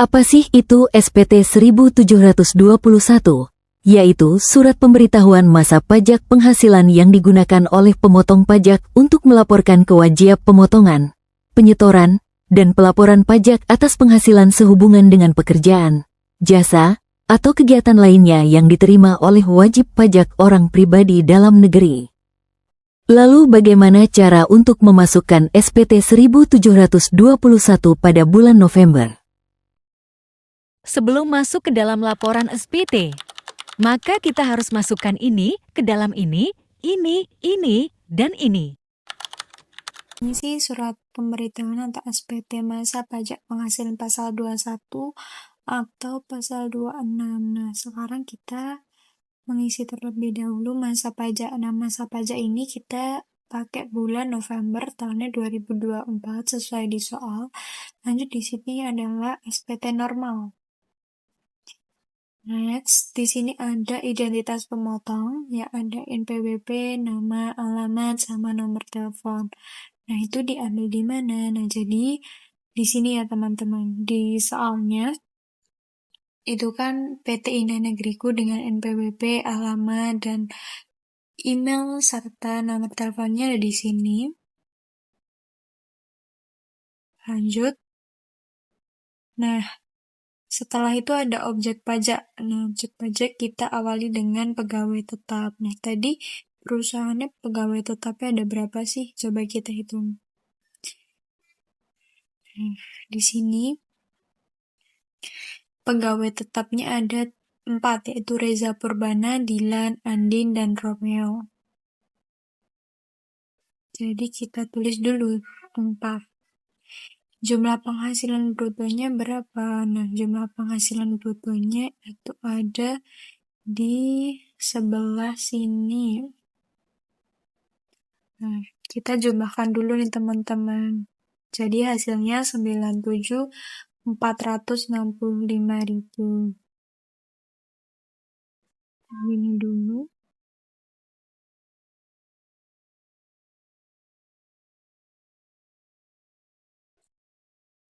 Apa sih itu SPT 1721? Yaitu Surat Pemberitahuan Masa Pajak Penghasilan yang digunakan oleh pemotong pajak untuk melaporkan kewajib pemotongan, penyetoran, dan pelaporan pajak atas penghasilan sehubungan dengan pekerjaan, jasa, atau kegiatan lainnya yang diterima oleh wajib pajak orang pribadi dalam negeri. Lalu bagaimana cara untuk memasukkan SPT 1721 pada bulan November? Sebelum masuk ke dalam laporan SPT, maka kita harus masukkan ini ke dalam ini, dan ini. Isi surat pemberitahuan atau SPT masa pajak penghasilan pasal 21 atau pasal 26. Nah, sekarang kita mengisi terlebih dahulu masa pajak. Nah, masa pajak ini kita pakai bulan November tahunnya 2024 sesuai di soal. Lanjut di sini adalah SPT normal. Next, di sini ada identitas pemotong, ya ada NPWP, nama, alamat, sama nomor telepon. Nah, itu diambil di mana? Nah, jadi di sini ya teman-teman, di soalnya itu kan PT Indah Negeriku dengan NPWP, alamat, dan email serta nomor teleponnya ada di sini. Lanjut. Nah, setelah itu ada objek pajak. Nah, objek pajak kita awali dengan pegawai tetap. Nah, tadi perusahaannya pegawai tetapnya ada berapa sih? Coba kita hitung. Nah, di sini pegawai tetapnya ada 4, yaitu Reza Purbana, Dilan, Andin, dan Romeo. Jadi kita tulis dulu 4. Jumlah penghasilan brutonya berapa? Nah, jumlah penghasilan brutonya itu ada di sebelah sini. Nah, kita jumlahkan dulu nih teman-teman. Jadi hasilnya 97.465.000. Ini dulu.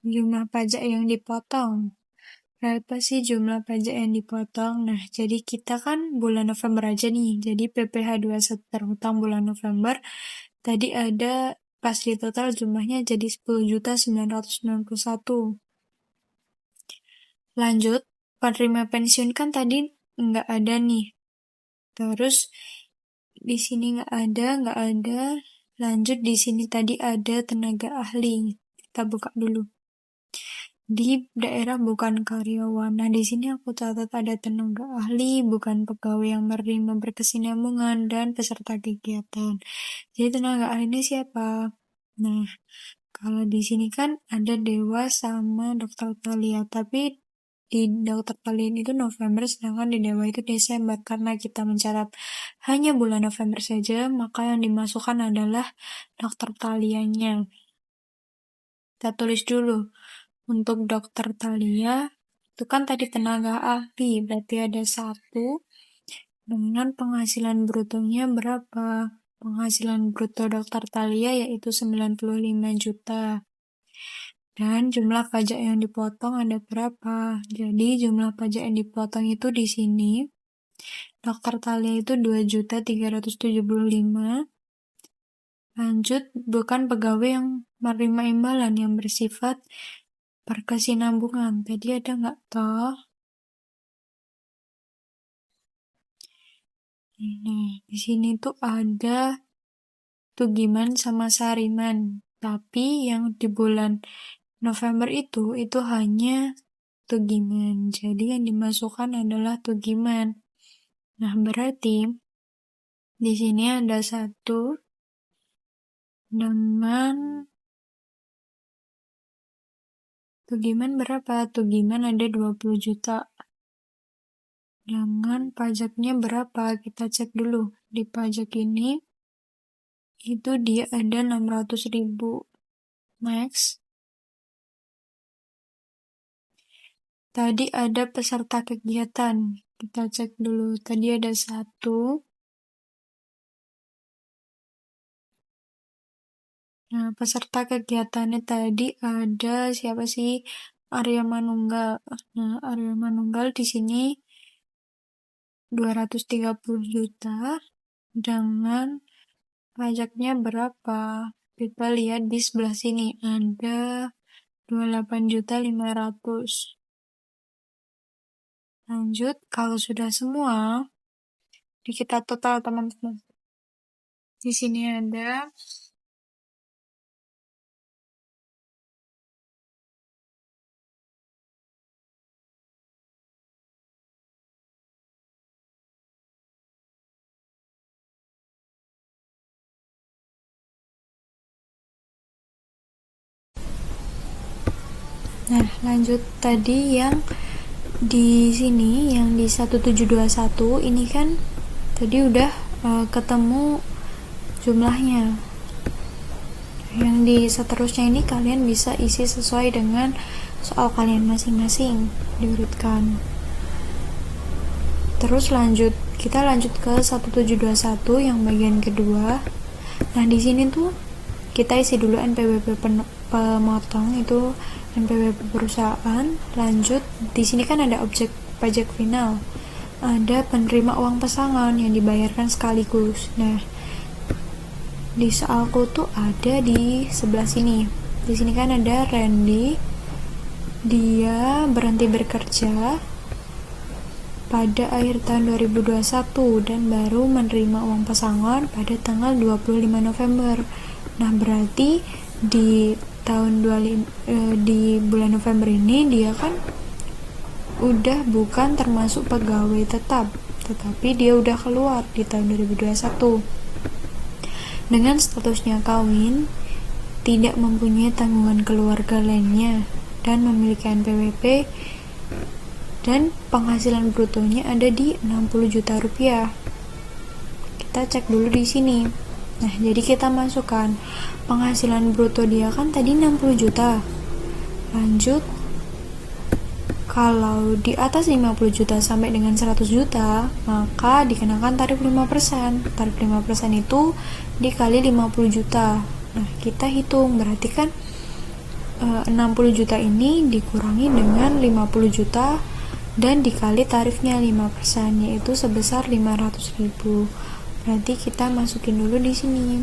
Jumlah pajak yang dipotong. Berapa sih jumlah pajak yang dipotong? Nah, jadi kita kan bulan November aja nih. Jadi PPh 21 terhutang bulan November. Tadi ada pas di total jumlahnya jadi 10.991. Lanjut, penerima pensiun kan tadi nggak ada nih. Terus di sini nggak ada. Lanjut di sini tadi ada tenaga ahli. Kita buka dulu. Di daerah bukan karyawan. Nah, di sini aku catat ada tenaga ahli, bukan pegawai yang menerima berkesinambungan, dan peserta kegiatan. Jadi tenaga ahli ini siapa? Nah, kalau di sini kan ada Dewa sama Dokter Thalia, tapi di Dokter Thalia itu November, sedangkan di Dewa itu Desember. Karena kita mencatat hanya bulan November saja, maka yang dimasukkan adalah Dokter Thalianya. Kita tulis dulu. Untuk Dokter Thalia, itu kan tadi tenaga ahli, berarti ada 1 dengan penghasilan brutonya berapa? Penghasilan bruto Dokter Thalia yaitu 95 juta. Dan jumlah pajak yang dipotong ada berapa? Jadi jumlah pajak yang dipotong itu di sini. Dokter Thalia itu 2.375. Lanjut, bukan pegawai yang menerima imbalan yang bersifat berkesinambungan. Tadi ada nggak toh? Nah, di sini tuh ada Tugiman sama Sariman. Tapi yang di bulan November itu hanya Tugiman. Jadi yang dimasukkan adalah Tugiman. Nah, berarti di sini ada 1 dengan Tugiman berapa? Tugiman ada 20 juta. Dengan pajaknya berapa? Kita cek dulu. Di pajak ini, itu dia ada 600.000. Next. Tadi ada peserta kegiatan. Kita cek dulu. Tadi ada 1. Nah, peserta kegiatannya tadi ada siapa sih? Arya Manunggal. Nah, Arya Manunggal di sini 230 juta dengan pajaknya berapa? Kita lihat di sebelah sini ada 28.500.000. Lanjut, kalau sudah semua, kita total teman-teman. Di sini ada Nah, lanjut tadi yang di sini, yang di 1721 ini kan tadi udah ketemu jumlahnya. Yang di seterusnya ini kalian bisa isi sesuai dengan soal kalian masing-masing, diurutkan. Terus kita lanjut ke 1721 yang bagian kedua. Nah, di sini tuh kita isi dulu NPWP pemotong, itu NPWP perusahaan. Lanjut, di sini kan ada objek pajak final, ada penerima uang pesangon yang dibayarkan sekaligus. Nah, di soalku tuh ada di sebelah sini. Di sini kan ada Randy, dia berhenti bekerja pada akhir tahun 2021 dan baru menerima uang pesangon pada tanggal 25 November. Nah, berarti di bulan November ini dia kan udah bukan termasuk pegawai tetap, tetapi dia udah keluar di tahun 2021 dengan statusnya kawin, tidak mempunyai tanggungan keluarga lainnya, dan memiliki NPWP, dan penghasilan brutonya ada di 60 juta rupiah. Kita cek dulu di sini. Nah, jadi kita masukkan penghasilan bruto dia kan tadi 60 juta. Lanjut, kalau di atas 50 juta sampai dengan 100 juta, maka dikenakan tarif 5%. Tarif 5% itu dikali 50 juta. Nah, kita hitung, berarti kan 60 juta ini dikurangi dengan 50 juta dan dikali tarifnya 5%, yaitu sebesar 500.000. Berarti kita masukin dulu di sini.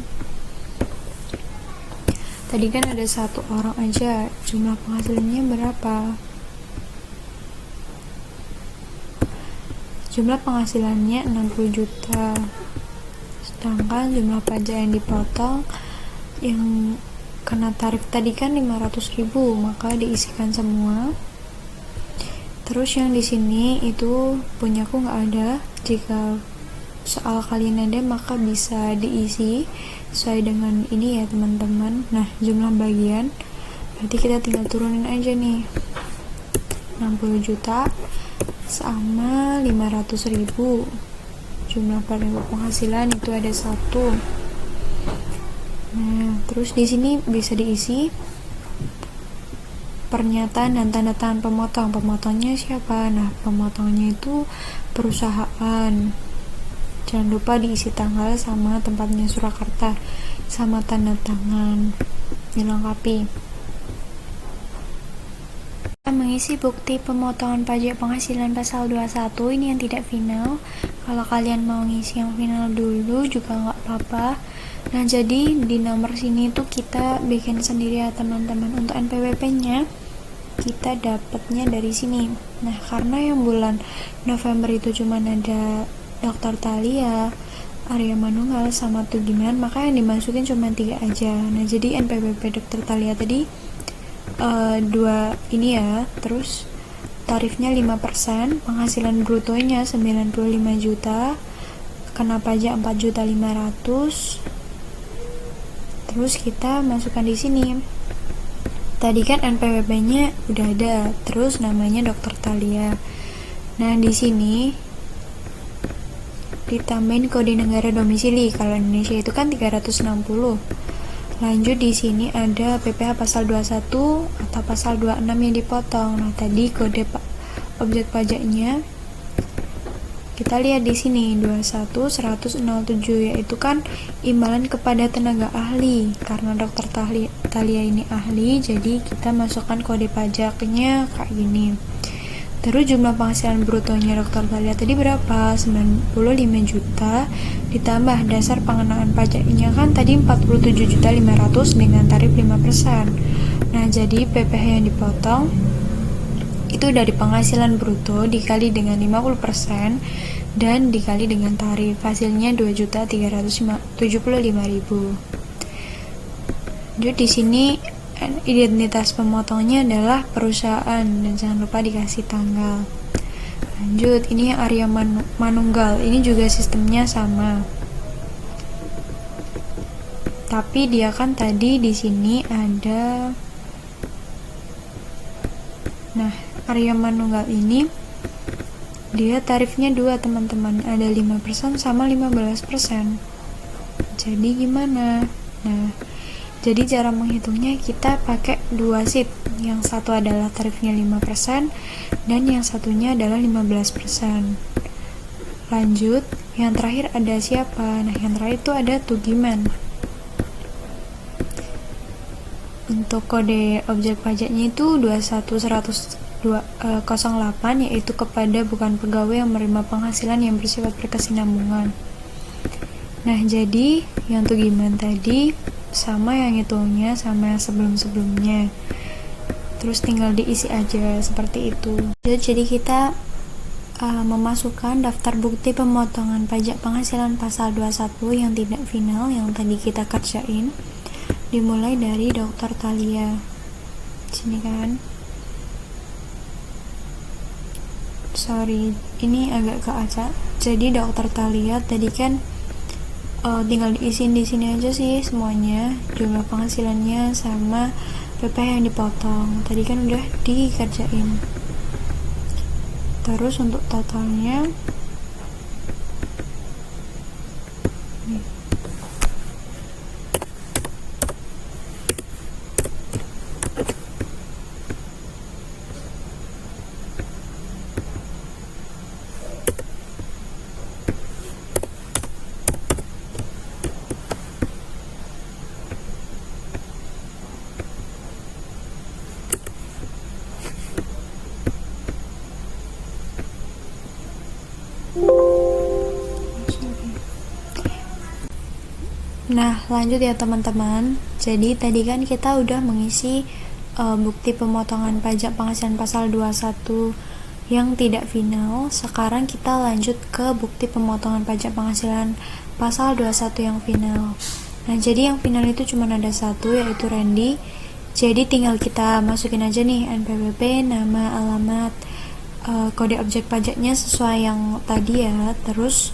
Tadi kan ada satu orang aja, jumlah penghasilannya berapa? Jumlah penghasilannya 60 juta. Sedangkan jumlah pajak yang dipotong yang kena tarif tadi kan 500.000, maka diisikan semua. Terus yang di sini itu punyaku nggak ada. Jika soal kalian ada maka bisa diisi sesuai dengan ini ya teman-teman. Nah, jumlah bagian berarti kita tinggal turunin aja nih, 60 juta sama 500.000. Jumlah penghasilan itu ada 1. Nah, terus di sini bisa diisi pernyataan dan tanda tangan pemotong. Pemotongnya siapa? Nah, pemotongnya itu perusahaan. Jangan lupa diisi tanggal sama tempatnya Surakarta sama tanda tangan, dilengkapi. Kita mengisi bukti pemotongan pajak penghasilan pasal 21 ini yang tidak final. Kalau kalian mau ngisi yang final dulu juga nggak apa-apa. Nah, jadi di nomor sini tuh kita bikin sendiri ya teman-teman. Untuk NPWP-nya kita dapatnya dari sini. Nah, karena yang bulan November itu cuma ada Dr. Thalia, Arya Manunggal, sama Tugiman, maka yang dimasukin cuma 3 aja. Nah, jadi NPWP Dr. Thalia tadi 2 ini ya. Terus tarifnya 5%, penghasilan brutonya 95 juta, kena pajak 4.500.000. Terus kita masukkan di sini. Tadi kan NPWP-nya udah ada, terus namanya Dr. Thalia. Nah, di sini ditambahin kode negara domisili. Kalau Indonesia itu kan 360. Lanjut di sini ada PPh pasal 21 atau pasal 26 yang dipotong. Nah, tadi kode objek pajaknya Kita lihat di sini 21.107, yaitu kan imbalan kepada tenaga ahli. Karena dokter Thalia ini ahli, jadi kita masukkan kode pajaknya kayak gini. Terus jumlah penghasilan brutonya dokter Thalia tadi berapa? 95 juta ditambah dasar pengenaan pajaknya kan tadi 47.500 dengan tarif 5%. Nah, jadi PPh yang dipotong itu dari penghasilan bruto dikali dengan 50% dan dikali dengan tarif. Hasilnya 2.375.000. Jadi di sini identitas pemotongnya adalah perusahaan dan jangan lupa dikasih tanggal. Lanjut, ini Arya Manunggal. Ini juga sistemnya sama. Tapi dia kan tadi di sini ada. Nah, Arya Manunggal ini dia tarifnya 2 teman-teman, ada 5% sama 15%. Jadi gimana? Nah, jadi cara menghitungnya kita pakai 2 sheet. Yang satu adalah tarifnya 5% dan yang satunya adalah 15%. Lanjut, yang terakhir ada siapa? Nah, yang terakhir itu ada Tugiman. Untuk kode objek pajaknya itu 21108, yaitu kepada bukan pegawai yang menerima penghasilan yang bersifat berkesinambungan. Nah, jadi yang Tugiman tadi sama yang hitungnya sama yang sebelum-sebelumnya, terus tinggal diisi aja seperti itu. Jadi kita memasukkan daftar bukti pemotongan pajak penghasilan pasal 21 yang tidak final yang tadi kita kerjain, dimulai dari dokter Thalia. Sini kan, sorry ini agak keacak. Jadi dokter Thalia tadi kan tinggal diisiin di sini aja sih semuanya, jumlah penghasilannya sama PPh yang dipotong. Tadi kan udah dikerjain. Terus untuk totalnya nih. Nah, lanjut ya teman-teman. Jadi tadi kan kita udah mengisi bukti pemotongan pajak penghasilan pasal 21 yang tidak final. Sekarang kita lanjut ke bukti pemotongan pajak penghasilan pasal 21 yang final. Nah, jadi yang final itu cuma ada satu, yaitu Randy. Jadi tinggal kita masukin aja nih NPWP, nama, alamat, kode objek pajaknya sesuai yang tadi ya. Terus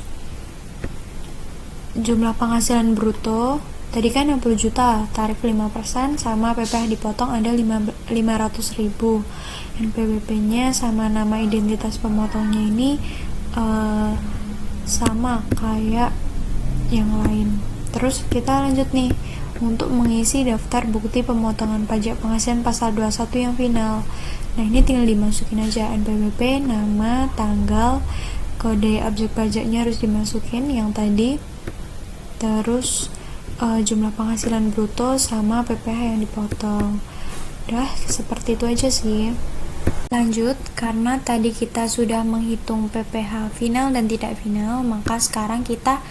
jumlah penghasilan bruto tadi kan 60 juta, tarif 5% sama PPh dipotong ada 500.000. NPWP-nya sama nama identitas pemotongnya ini sama kayak yang lain. Terus kita lanjut nih untuk mengisi daftar bukti pemotongan pajak penghasilan pasal 21 yang final. Nah, ini tinggal dimasukin aja NPWP, nama, tanggal, kode objek pajaknya harus dimasukin yang tadi. Terus jumlah penghasilan bruto sama PPh yang dipotong. Udah seperti itu aja sih. Lanjut, karena tadi kita sudah menghitung PPh final dan tidak final, maka sekarang kita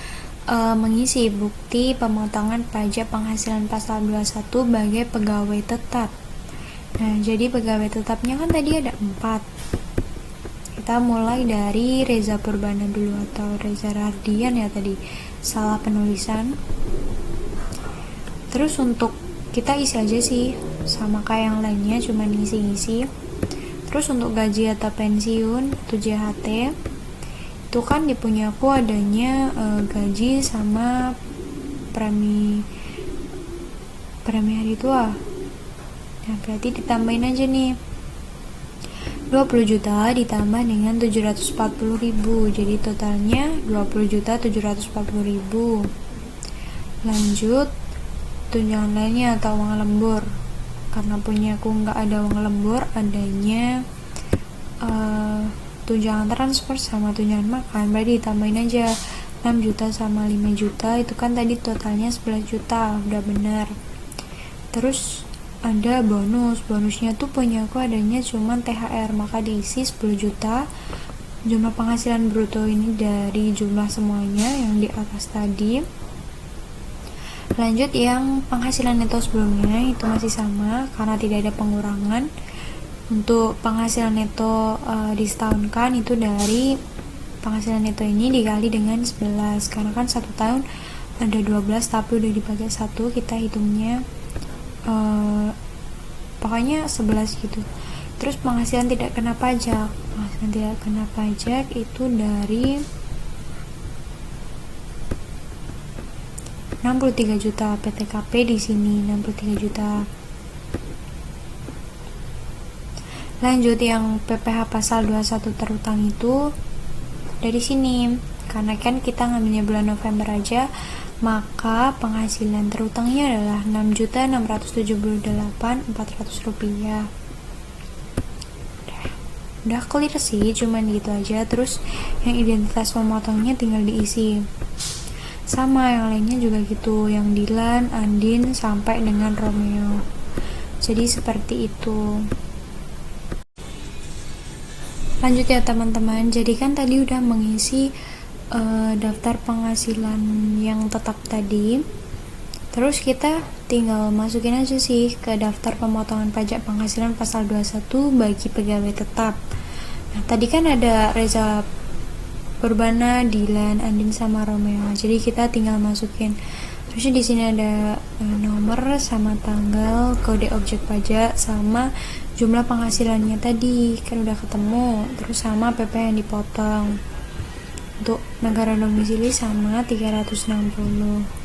mengisi bukti pemotongan pajak penghasilan pasal 21 sebagai pegawai tetap. Nah, jadi pegawai tetapnya kan tadi ada 4. Kita mulai dari Reza Purbana dulu, atau Reza Rardian ya tadi, salah penulisan. Terus untuk kita isi aja sih sama kayak yang lainnya, cuma ngisi-ngisi. Terus untuk gaji atau pensiun itu JHT, itu kan di punya aku adanya gaji sama premi hari tua. Nah, berarti ditambahin aja nih 20 juta ditambah dengan 740.000, jadi totalnya 20.740.000. Lanjut, tunjangan lainnya atau uang lembur. Karena punya aku nggak ada uang lembur, adanya tunjangan transport sama tunjangan makan, berarti ditambahin aja 6 juta sama 5 juta, itu kan tadi totalnya 11 juta, udah bener. Terus ada bonusnya tuh punya aku adanya cuman THR, maka diisi 10 juta. Jumlah penghasilan bruto ini dari jumlah semuanya yang di atas tadi. Lanjut yang penghasilan neto sebelumnya itu masih sama karena tidak ada pengurangan. Untuk penghasilan neto disetahunkan itu dari penghasilan neto ini dikali dengan 11, karena kan 1 tahun ada 12 tapi udah dibagi 1, kita hitungnya pokoknya 11 gitu. Terus penghasilan tidak kena pajak itu dari 63 juta, PTKP di sini 63 juta. Lanjut yang PPh pasal 21 terutang itu dari sini, karena kan kita ngambilnya bulan November aja, maka penghasilan terutangnya adalah 6.678.400 rupiah. Udah clear sih, cuman gitu aja. Terus yang identitas pemotongnya tinggal diisi. Sama yang lainnya juga gitu, yang Dilan, Andin sampai dengan Romeo. Jadi seperti itu. Lanjut ya teman-teman, jadi kan tadi udah mengisi daftar penghasilan yang tetap tadi. Terus kita tinggal masukin aja sih ke daftar pemotongan pajak penghasilan pasal 21 bagi pegawai tetap. Nah, tadi kan ada Reza Purbana, Dilan, Andin sama Romeo. Jadi kita tinggal masukin. Terus di sini ada nomor sama tanggal, kode objek pajak sama jumlah penghasilannya tadi kan udah ketemu, terus sama PP yang dipotong. Untuk negara domisili sama 360.